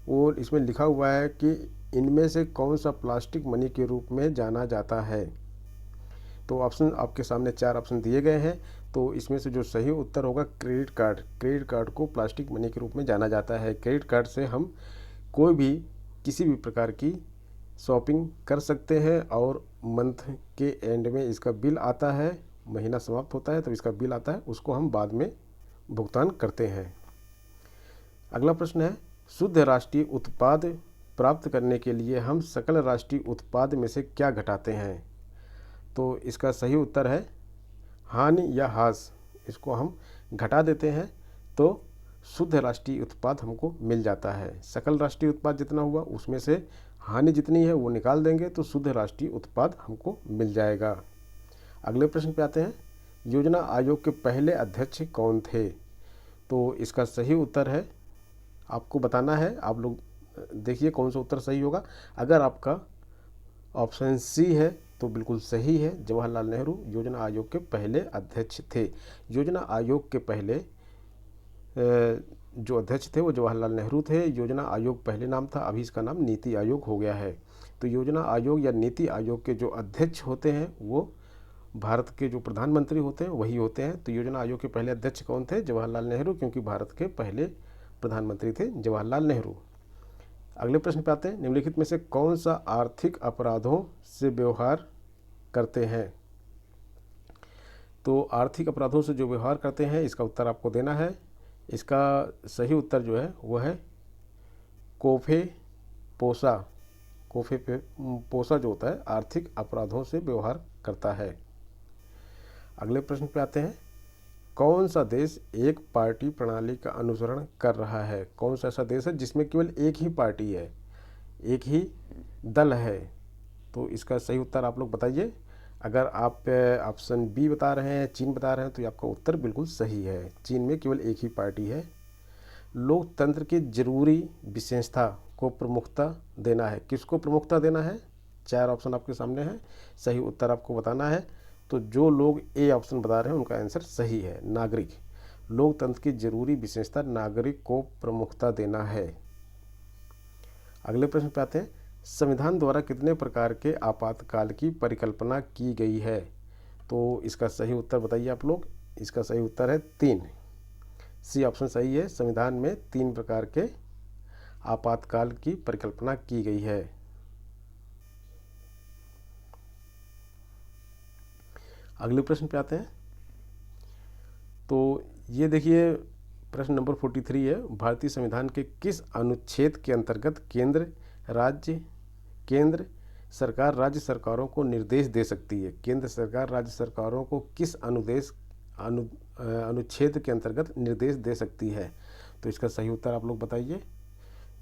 और इसमें लिखा हुआ है कि इनमें से कौन सा प्लास्टिक मनी के रूप में जाना जाता है। तो ऑप्शन आपके सामने 4 ऑप्शन दिए गए हैं। तो इसमें से जो सही उत्तर होगा क्रेडिट कार्ड। क्रेडिट कार्ड को प्लास्टिक मनी के रूप में जाना जाता है। क्रेडिट कार्ड से हम कोई भी किसी भी प्रकार की शॉपिंग कर सकते हैं और मंथ के एंड में इसका बिल आता है, महीना समाप्त होता है तो इसका बिल आता है, उसको हम बाद में भुगतान करते हैं। अगला प्रश्न है, शुद्ध राष्ट्रीय उत्पाद प्राप्त करने के लिए हम सकल राष्ट्रीय उत्पाद में से क्या घटाते हैं। तो इसका सही उत्तर है हानि या हास, इसको हम घटा देते हैं तो शुद्ध राष्ट्रीय उत्पाद हमको मिल जाता है। सकल राष्ट्रीय उत्पाद जितना हुआ उसमें से हानि जितनी है वो निकाल देंगे तो शुद्ध राष्ट्रीय उत्पाद हमको मिल जाएगा। अगले प्रश्न पे आते हैं, योजना आयोग के पहले अध्यक्ष कौन थे। तो इसका सही उत्तर है, आपको बताना है, आप लोग देखिए कौन सा उत्तर सही होगा। अगर आपका ऑप्शन सी है तो बिल्कुल सही है, जवाहरलाल नेहरू योजना आयोग के पहले अध्यक्ष थे। योजना आयोग के पहले जो अध्यक्ष थे वो जवाहरलाल नेहरू थे। योजना आयोग पहले नाम था, अभी इसका नाम नीति आयोग हो गया है। तो योजना आयोग या नीति आयोग के जो अध्यक्ष होते हैं वो भारत के जो प्रधानमंत्री होते हैं वही होते हैं। तो योजना आयोग के पहले अध्यक्ष कौन थे, जवाहरलाल नेहरू, क्योंकि भारत के पहले प्रधानमंत्री थे जवाहरलाल नेहरू। अगले प्रश्न पे आते हैं, निम्नलिखित में से कौन सा आर्थिक अपराधों से व्यवहार करते हैं। तो आर्थिक अपराधों से जो व्यवहार करते हैं इसका उत्तर आपको देना है। इसका सही उत्तर जो है वह है कोफे पोसा। कोफे पोसा जो होता है आर्थिक अपराधों से व्यवहार करता है। अगले प्रश्न पे आते हैं, कौन सा देश एक पार्टी प्रणाली का अनुसरण कर रहा है। कौन सा ऐसा देश है जिसमें केवल एक ही पार्टी है, एक ही दल है। तो इसका सही उत्तर आप लोग बताइए। अगर आप ऑप्शन बी बता रहे हैं, चीन बता रहे हैं, तो आपका उत्तर बिल्कुल सही है। चीन में केवल एक ही पार्टी है। लोकतंत्र की जरूरी विशेषता को प्रमुखता देना है। किसको प्रमुखता देना है, 4 ऑप्शन आपके सामने हैं, सही उत्तर आपको बताना है। तो जो लोग ए ऑप्शन बता रहे हैं उनका आंसर सही है, नागरिक। लोकतंत्र की जरूरी विशेषता नागरिक को प्रमुखता देना है। अगले प्रश्न पे आते हैं, संविधान द्वारा कितने प्रकार के आपातकाल की परिकल्पना की गई है। तो इसका सही उत्तर बताइए आप लोग। इसका सही उत्तर है 3, सी ऑप्शन सही है। संविधान में 3 प्रकार के आपातकाल की परिकल्पना की गई है। अगले प्रश्न पे आते हैं, तो ये देखिए प्रश्न नंबर 43 है, भारतीय संविधान के किस अनुच्छेद के अंतर्गत केंद्र सरकार राज्य सरकारों को निर्देश दे सकती है। केंद्र सरकार राज्य सरकारों को किस अनुच्छेद के अंतर्गत निर्देश दे सकती है। तो इसका सही उत्तर आप लोग बताइए।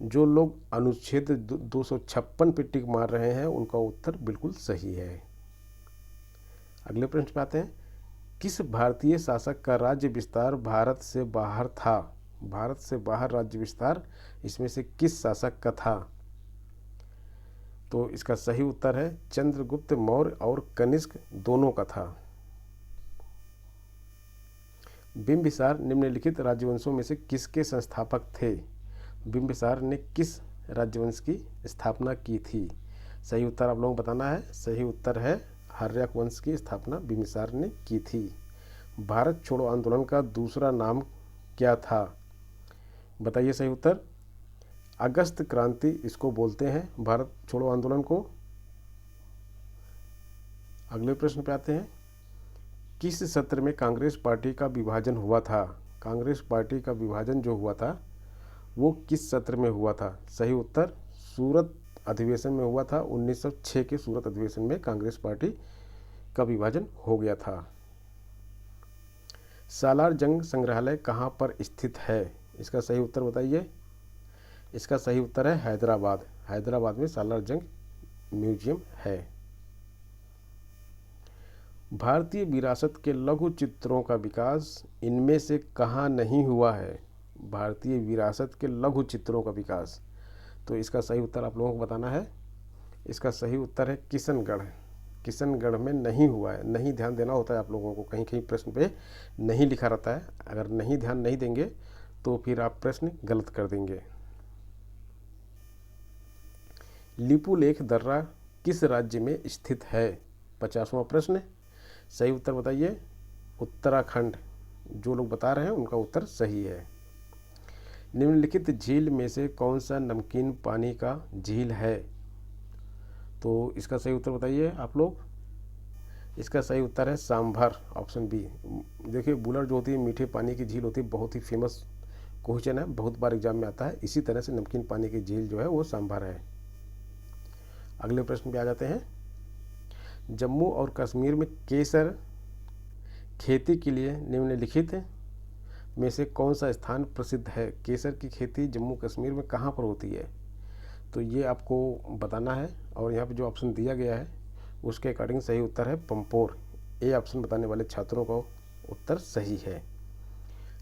जो लोग अनुच्छेद 256 पे टिक मार रहे हैं उनका उत्तर बिल्कुल सही है। अगले प्रश्न पे आते हैं, किस भारतीय शासक का राज्य विस्तार भारत से बाहर था। भारत से बाहर राज्य विस्तार इसमें से किस शासक का था। तो इसका सही उत्तर है चंद्रगुप्त मौर्य और कनिष्क दोनों का था। बिंबिसार निम्नलिखित राजवंशों में से किसके संस्थापक थे। बिंबिसार ने किस राजवंश की स्थापना की थी। सही उत्तर आप लोगों को बताना है। सही उत्तर है हर्यक वंश की स्थापना बिंबिसार ने की थी। भारत छोड़ो आंदोलन का दूसरा नाम क्या था, बताइए सही उत्तर। अगस्त क्रांति इसको बोलते हैं, भारत छोड़ो आंदोलन को। अगले प्रश्न पे आते हैं, किस सत्र में कांग्रेस पार्टी का विभाजन हुआ था। कांग्रेस पार्टी का विभाजन जो हुआ था वो किस सत्र में हुआ था। सही उत्तर सूरत अधिवेशन में हुआ था। 1906 के सूरत अधिवेशन में कांग्रेस पार्टी का विभाजन हो गया था। सालार जंग संग्रहालय कहाँ पर स्थित है। इसका सही उत्तर बताइए। इसका सही उत्तर है हैदराबाद। हैदराबाद में सालार जंग म्यूजियम है। भारतीय विरासत के लघु चित्रों का विकास इनमें से कहाँ नहीं हुआ है। भारतीय विरासत के लघु चित्रों का विकास, तो इसका सही उत्तर आप लोगों को बताना है। इसका सही उत्तर है किशनगढ़। किशनगढ़ में नहीं हुआ है। नहीं ध्यान देना होता है आप लोगों को, कहीं कहीं प्रश्न पे नहीं लिखा रहता है। अगर नहीं ध्यान नहीं देंगे तो फिर आप प्रश्न गलत कर देंगे। लिपुलेख दर्रा किस राज्य में स्थित है? 50वां प्रश्न। सही उत्तर बताइए। उत्तराखंड। जो लोग बता रहे हैं उनका उत्तर सही है। निम्नलिखित झील में से कौन सा नमकीन पानी का झील है? तो इसका सही उत्तर बताइए आप लोग। इसका सही उत्तर है सांभर, ऑप्शन बी। देखिए बुलर जो होती है मीठे पानी की झील होती है, बहुत ही फेमस क्वेश्चन है, बहुत बार एग्जाम में आता है। इसी तरह से नमकीन पानी की झील जो है वो सांभर है। अगले प्रश्न पे आ जाते हैं। जम्मू और कश्मीर में केसर खेती के लिए निम्नलिखित में से कौन सा स्थान प्रसिद्ध है? केसर की खेती जम्मू कश्मीर में कहाँ पर होती है? तो ये आपको बताना है, और यहाँ पे जो ऑप्शन दिया गया है उसके अकॉर्डिंग सही उत्तर है पंपोर। ए ऑप्शन बताने वाले छात्रों का उत्तर सही है।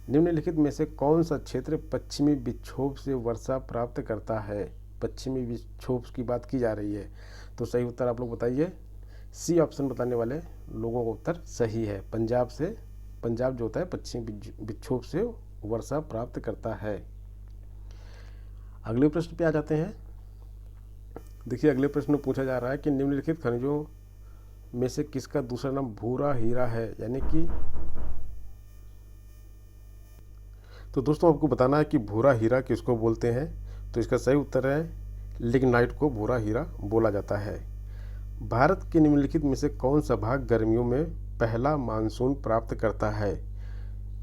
निम्नलिखित में से कौन सा क्षेत्र पश्चिमी विक्षोभ से वर्षा प्राप्त करता है? पश्चिमी विक्षोभ की बात की जा रही है, तो सही उत्तर आप लोग बताइए। सी ऑप्शन बताने वाले लोगों का उत्तर सही है। पंजाब जो होता है पश्चिमी विक्षोभ से वर्षा प्राप्त करता है। अगले प्रश्न पे आ जाते हैं। देखिए अगले प्रश्न में पूछा जा रहा है कि निम्नलिखित खनिजों में से किसका दूसरा नाम भूरा हीरा है? यानी कि तो दोस्तों आपको बताना है कि भूरा हीरा किसको बोलते हैं। तो इसका सही उत्तर है लिग्नाइट को भूरा हीरा बोला जाता है। भारत के निम्नलिखित में से कौन सा भाग गर्मियों में पहला मानसून प्राप्त करता है?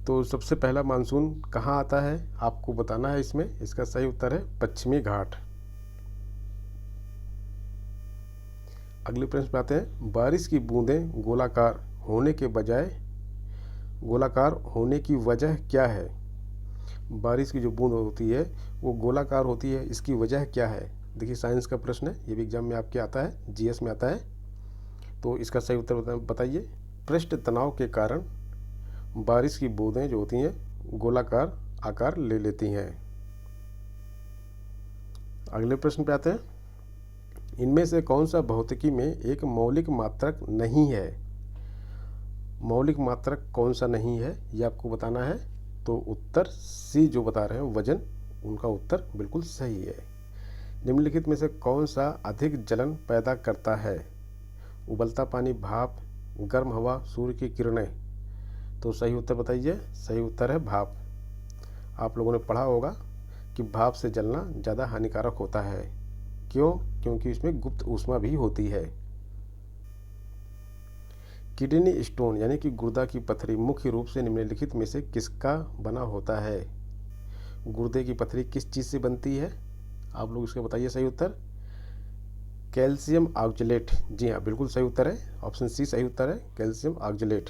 तो सबसे पहला मानसून कहाँ आता है आपको बताना है इसमें। इसका सही उत्तर है पश्चिमी घाट। अगले प्रश्न पे आते हैं। बारिश की बूंदें गोलाकार होने के बजाय गोलाकार होने की वजह क्या है? बारिश की जो बूंद होती है वो गोलाकार होती है, इसकी वजह क्या है? देखिए साइंस का प्रश्न है, ये भी एग्जाम में आपके आता है, जीएस में आता है। तो इसका सही उत्तर बताइए। पृष्ठ तनाव के कारण बारिश की बूंदें जो होती हैं गोलाकार आकार ले लेती हैं। अगले प्रश्न पे आते हैं। इनमें से कौन सा भौतिकी में एक मौलिक मात्रक नहीं है? मौलिक मात्रक कौन सा नहीं है ये आपको बताना है। तो उत्तर सी जो बता रहे हैं वजन, उनका उत्तर बिल्कुल सही है। निम्नलिखित में से कौन सा अधिक जलन पैदा करता है? उबलता पानी, भाप, गर्म हवा, सूर्य की किरणें? तो सही उत्तर बताइए। सही उत्तर है भाप। आप लोगों ने पढ़ा होगा कि भाप से जलना ज़्यादा हानिकारक होता है। क्यों? क्योंकि इसमें गुप्त ऊष्मा भी होती है। किडनी स्टोन यानी कि गुर्दा की पथरी मुख्य रूप से निम्नलिखित में से किसका बना होता है? गुर्दे की पथरी किस चीज़ से बनती है? आप लोग इसका बताइए सही उत्तर। Calcium oxalate. जी हाँ, बिल्कुल सही उत्तर है, ऑप्शन सी सही उत्तर है, कैल्शियम ऑक्जेलेट।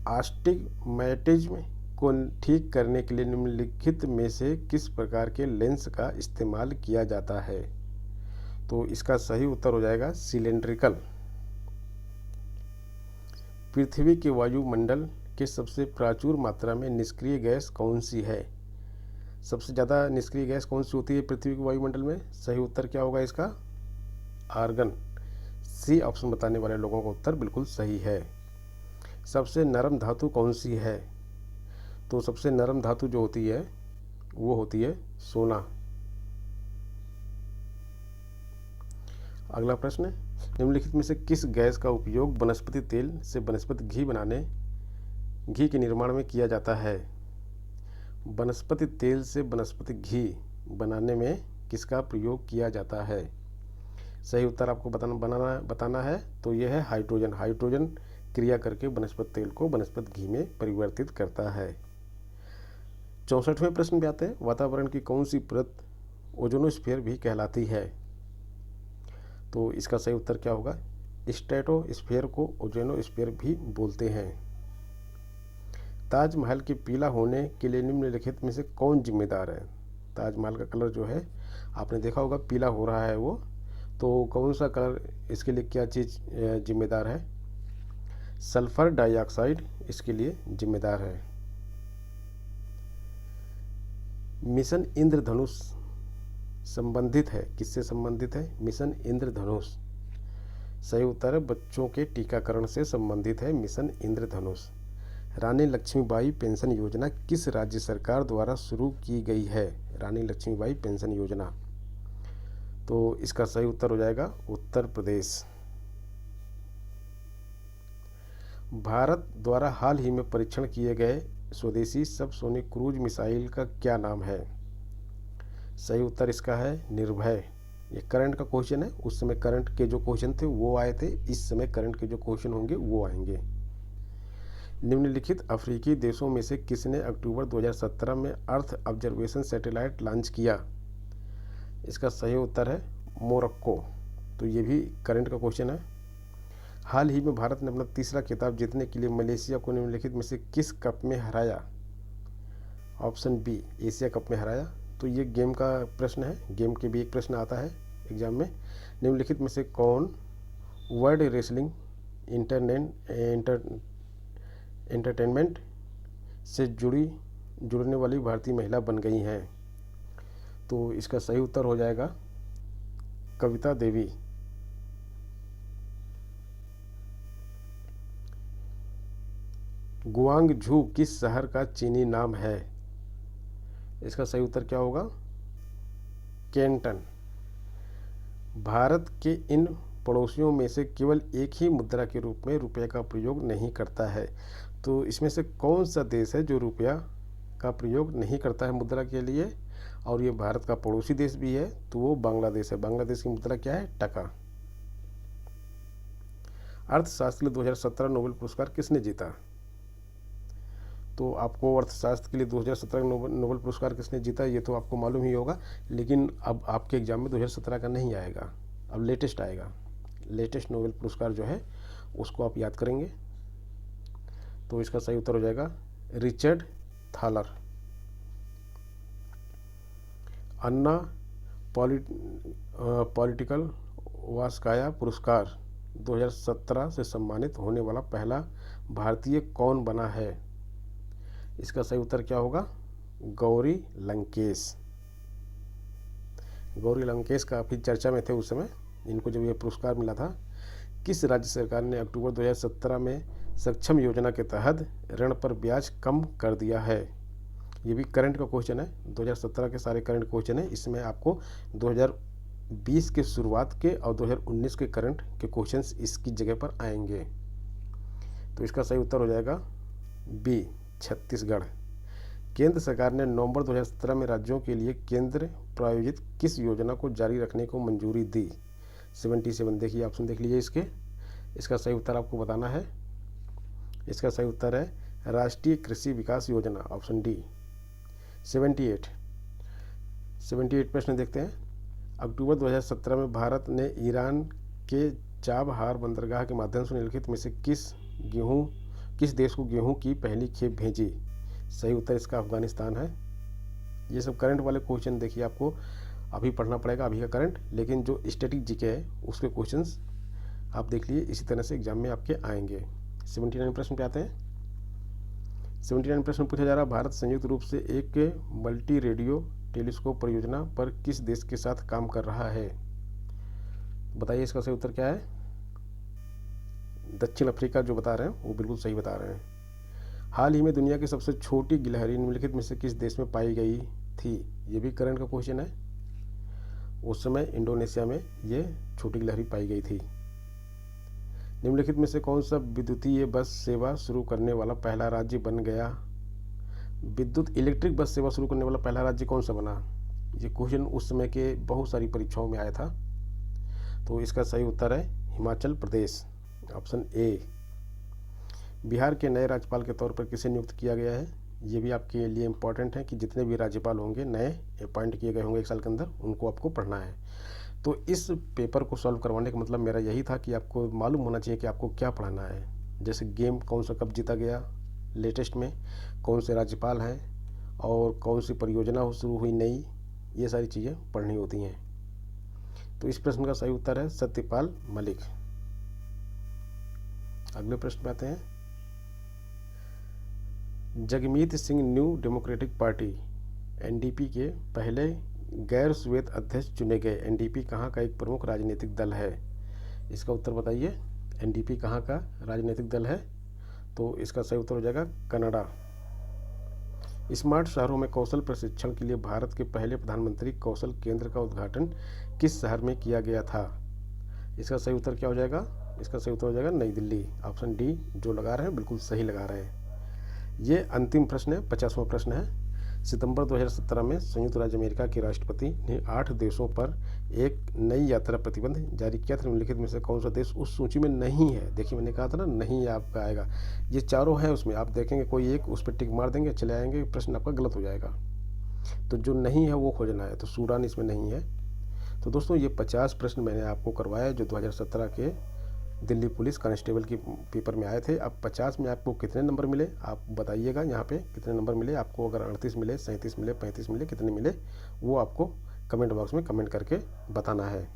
आस्टिग्मैटिज्म को ठीक करने के लिए निम्नलिखित में से किस प्रकार के लेंस का इस्तेमाल किया जाता है? तो इसका सही उत्तर हो जाएगा सिलेंड्रिकल। पृथ्वी के वायुमंडल के सबसे प्रचुर मात्रा में निष्क्रिय गैस कौन सी है? सबसे ज़्यादा निष्क्रिय गैस कौन सी होती है पृथ्वी के वायुमंडल में? सही उत्तर क्या होगा इसका? आर्गन। सी ऑप्शन बताने वाले लोगों का उत्तर बिल्कुल सही है। सबसे नरम धातु कौन सी है? तो सबसे नरम धातु जो होती है वो होती है सोना। अगला प्रश्न। निम्नलिखित में से किस गैस का उपयोग वनस्पति तेल से वनस्पति घी के निर्माण में किया जाता है? वनस्पति तेल से वनस्पति घी बनाने में किसका प्रयोग किया जाता है? सही उत्तर आपको बताना है। तो यह है हाइड्रोजन। हाइड्रोजन क्रिया करके वनस्पति तेल को वनस्पति घी में परिवर्तित करता है। 64वें प्रश्न पे आते हैं। वातावरण की कौन सी परत ओजोनोस्फीयर भी कहलाती है? तो इसका सही उत्तर क्या होगा? स्ट्रेटोस्फीयर को ओजोनोस्फीयर भी बोलते हैं। ताजमहल के पीला होने के लिए निम्नलिखित में से कौन जिम्मेदार है? ताजमहल का कलर जो है आपने देखा होगा पीला हो रहा है वो, तो कौन सा कलर इसके लिए क्या चीज़ जिम्मेदार है? सल्फर डाइऑक्साइड इसके लिए जिम्मेदार है। मिशन इंद्रधनुष संबंधित है, किससे संबंधित है? मिशन इंद्रधनुष। सही उत्तर है बच्चों के टीकाकरण से संबंधित है मिशन इंद्रधनुष। रानी लक्ष्मीबाई पेंशन योजना किस राज्य सरकार द्वारा शुरू की गई है? रानी लक्ष्मीबाई पेंशन योजना। तो इसका सही उत्तर हो जाएगा उत्तर प्रदेश। भारत द्वारा हाल ही में परीक्षण किए गए स्वदेशी सबसोनिक क्रूज मिसाइल का क्या नाम है? सही उत्तर इसका है निर्भय। ये करंट का क्वेश्चन है, उस समय करंट के जो क्वेश्चन थे वो आए थे, इस समय करंट के जो क्वेश्चन होंगे वो आएंगे। निम्नलिखित अफ्रीकी देशों में से किसने अक्टूबर 2017 में अर्थ ऑब्जर्वेशन सैटेलाइट लॉन्च किया? इसका सही उत्तर है मोरक्को। तो ये भी करंट का क्वेश्चन है। हाल ही में भारत ने अपना तीसरा खिताब जीतने के लिए मलेशिया को निम्नलिखित में से किस कप में हराया? ऑप्शन बी एशिया कप में हराया। तो ये गेम का प्रश्न है, गेम के भी एक प्रश्न आता है एग्जाम में। निम्नलिखित में से कौन वर्ल्ड रेसलिंग एंटरटेनमेंट से जुड़ने वाली भारतीय महिला बन गई हैं? तो इसका सही उत्तर हो जाएगा कविता देवी। गुआंगझू किस शहर का चीनी नाम है? इसका सही उत्तर क्या होगा? कैंटन। भारत के इन पड़ोसियों में से केवल एक ही मुद्रा के रूप में रुपये का प्रयोग नहीं करता है। तो इसमें से कौन सा देश है जो रुपया का प्रयोग नहीं करता है मुद्रा के लिए, और ये भारत का पड़ोसी देश भी है? तो वो बांग्लादेश है। बांग्लादेश की मुद्रा क्या है? टका। अर्थशास्त्र के लिए 2017 नोबेल पुरस्कार किसने जीता? तो आपको अर्थशास्त्र के लिए 2017 नोबेल पुरस्कार किसने जीता ये तो आपको मालूम ही होगा, लेकिन अब आपके एग्जाम में 2017 का नहीं आएगा, अब लेटेस्ट आएगा। लेटेस्ट नोबेल पुरस्कार जो है उसको आप याद करेंगे। तो इसका सही उत्तर हो जाएगा रिचर्ड थालर। अन्ना पॉलिटिकल वास्काया पुरस्कार 2017 से सम्मानित होने वाला पहला भारतीय कौन बना है? इसका सही उत्तर क्या होगा? गौरी लंकेश। गौरी लंकेश काफ़ी चर्चा में थे उस समय, इनको जब ये पुरस्कार मिला था। किस राज्य सरकार ने अक्टूबर 2017 में सक्षम योजना के तहत ऋण पर ब्याज कम कर दिया है? ये भी करंट का क्वेश्चन है, 2017 के सारे करंट क्वेश्चन है। इसमें आपको 2020 के शुरुआत के और 2019 के करंट के क्वेश्चंस इसकी जगह पर आएंगे। तो इसका सही उत्तर हो जाएगा बी छत्तीसगढ़। केंद्र सरकार ने नवंबर 2017 में राज्यों के लिए केंद्र प्रायोजित किस योजना को जारी रखने को मंजूरी दी? 77 देखिए, ऑप्शन देख लीजिए इसके। इसका सही उत्तर आपको बताना है। इसका सही उत्तर है राष्ट्रीय कृषि विकास योजना, ऑप्शन डी। 78 प्रश्न देखते हैं। अक्टूबर 2017 में भारत ने ईरान के चाबहार बंदरगाह के माध्यम से निम्नलिखित में से किस देश को गेहूं की पहली खेप भेजी? सही उत्तर इसका अफगानिस्तान है। ये सब करंट वाले क्वेश्चन देखिए, आपको अभी पढ़ना पड़ेगा अभी का करंट, लेकिन जो स्टैटिक जीके है उसके क्वेश्चंस आप देख लिए, इसी तरह से एग्जाम में आपके आएंगे। 79 प्रश्न पे आते हैं। 79 प्रश्न पूछा जा रहा है, भारत संयुक्त रूप से एक मल्टी रेडियो टेलीस्कोप परियोजना पर किस देश के साथ काम कर रहा है? बताइए इसका सही उत्तर क्या है? दक्षिण अफ्रीका जो बता रहे हैं वो बिल्कुल सही बता रहे हैं। हाल ही में दुनिया की सबसे छोटी गिलहरी निम्नलिखित में से किस देश में पाई गई थी? ये भी करंट का क्वेश्चन है। उस समय इंडोनेशिया में ये छोटी गिलहरी पाई गई थी। निम्नलिखित में से कौन सा विद्युतीय बस सेवा शुरू करने वाला पहला राज्य बन गया? विद्युत इलेक्ट्रिक बस सेवा शुरू करने वाला पहला राज्य कौन सा बना? ये क्वेश्चन उस समय के बहुत सारी परीक्षाओं में आया था। तो इसका सही उत्तर है हिमाचल प्रदेश, ऑप्शन ए। बिहार के नए राज्यपाल के तौर पर किसे नियुक्त किया गया है? ये भी आपके लिए इम्पॉर्टेंट है कि जितने भी राज्यपाल होंगे नए अपॉइंट किए गए होंगे एक साल के अंदर, उनको आपको पढ़ना है। तो इस पेपर को सॉल्व करवाने का मतलब मेरा यही था कि आपको मालूम होना चाहिए कि आपको क्या पढ़ना है। जैसे गेम कौन सा कब जीता गया, लेटेस्ट में कौन से राज्यपाल हैं, और कौन सी परियोजना शुरू हुई नई, ये सारी चीज़ें पढ़नी होती हैं। तो इस प्रश्न का सही उत्तर है सत्यपाल मलिक। अगले प्रश्न पे आते हैं। Jagmeet Singh new democratic party NDP के पहले गैर श्वेत अध्यक्ष चुने गए। एनडीपी कहाँ का एक प्रमुख राजनीतिक दल है? इसका उत्तर बताइए। एनडीपी कहाँ का राजनीतिक दल है? तो इसका सही उत्तर हो जाएगा कनाडा। स्मार्ट शहरों में कौशल प्रशिक्षण के लिए भारत के पहले प्रधानमंत्री कौशल केंद्र का उद्घाटन किस शहर में किया गया था? इसका सही उत्तर क्या हो जाएगा? इसका सही उत्तर हो जाएगा नई दिल्ली। ऑप्शन डी जो लगा रहे हैं बिल्कुल सही लगा रहे हैं। ये अंतिम प्रश्न है, 50वां प्रश्न है। सितंबर 2017 में संयुक्त राज्य अमेरिका के राष्ट्रपति ने 8 देशों पर एक नई यात्रा प्रतिबंध जारी किया था। निम्नलिखित में से कौन सा देश उस सूची में नहीं है? देखिए मैंने कहा था ना, नहीं आपका आएगा। ये चारों है, उसमें आप देखेंगे कोई एक उस पर टिक मार देंगे, चले आएंगे, प्रश्न आपका गलत हो जाएगा। तो जो नहीं है वो खोजना है। तो सूडान इसमें नहीं है। तो दोस्तों ये 50 प्रश्न मैंने आपको करवाया जो 2017 के दिल्ली पुलिस कांस्टेबल की पेपर में आए थे। अब 50 में आपको कितने नंबर मिले आप बताइएगा, यहाँ पे कितने नंबर मिले आपको। अगर 38 मिले, 37 मिले, 35 मिले, कितने मिले वो आपको कमेंट बॉक्स में कमेंट करके बताना है।